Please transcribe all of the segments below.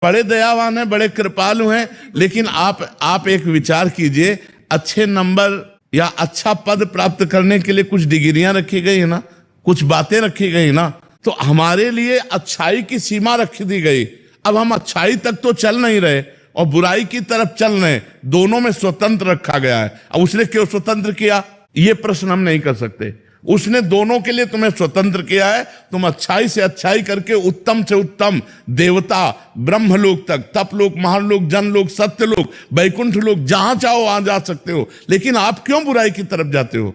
बड़े दयावान हैं, बड़े कृपालु हैं, लेकिन आप एक विचार कीजिए, अच्छे नंबर या अच्छा पद प्राप्त करने के लिए कुछ डिग्रियां रखी गई है ना, कुछ बातें रखी गई ना, तो हमारे लिए अच्छाई की सीमा रख दी गई। अब हम अच्छाई तक तो चल नहीं रहे और बुराई की तरफ चल रहे, दोनों में स्वतंत्र रखा गया है। अब उसने क्यों स्वतंत्र किया, ये प्रश्न हम नहीं कर सकते। उसने दोनों के लिए तुम्हें स्वतंत्र किया है, तुम अच्छाई से अच्छाई करके उत्तम से उत्तम देवता ब्रह्मलोक तक, तपलोक, महालोक, जनलोक, सत्यलोक, वैकुंठ लोक, जहां चाहो वहां जा सकते हो। लेकिन आप क्यों बुराई की तरफ जाते हो?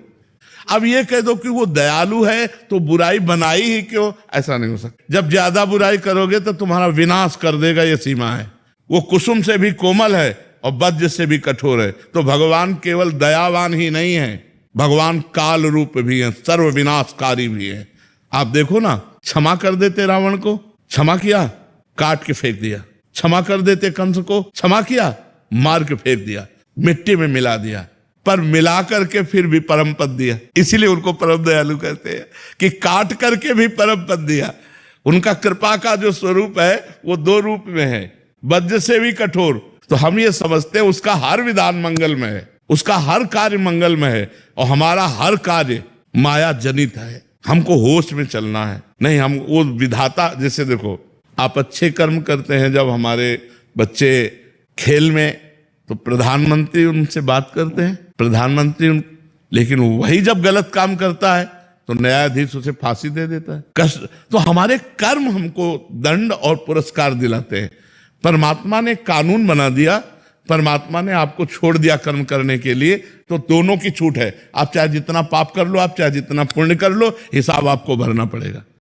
अब ये कह दो कि वो दयालु है तो बुराई बनाई ही क्यों, ऐसा नहीं हो सकता। जब ज्यादा बुराई करोगे तो तुम्हारा विनाश कर देगा, ये सीमा है। वो कुसुम से भी कोमल है और वज्र से भी कठोर है। तो भगवान केवल दयावान ही नहीं है, भगवान काल रूप भी है, सर्व विनाशकारी भी है। आप देखो ना, क्षमा कर देते रावण को, क्षमा किया, काट के फेंक दिया। क्षमा कर देते कंस को, क्षमा किया, मार के फेंक दिया, मिट्टी में मिला दिया, पर मिला करके फिर भी परम पद दिया। इसीलिए उनको परम दयालु कहते हैं कि काट करके भी परम पद दिया। उनका कृपा का जो स्वरूप है वो दो रूप में है, वज्र से भी कठोर। तो हम ये समझते हैं उसका हर विधान मंगलमय है, उसका हर कार्य मंगलमय है, और हमारा हर कार्य माया जनित है। हमको होश में चलना है, नहीं हम वो विधाता। जैसे देखो, आप अच्छे कर्म करते हैं, जब हमारे बच्चे खेल में, तो प्रधानमंत्री उनसे बात करते हैं, लेकिन वही जब गलत काम करता है तो न्यायाधीश उसे फांसी दे देता है। कष्ट तो हमारे कर्म हमको दंड और पुरस्कार दिलाते हैं। परमात्मा ने कानून बना दिया, परमात्मा ने आपको छोड़ दिया कर्म करने के लिए, तो दोनों की छूट है। आप चाहे जितना पाप कर लो, आप चाहे जितना पुण्य कर लो, हिसाब आपको भरना पड़ेगा।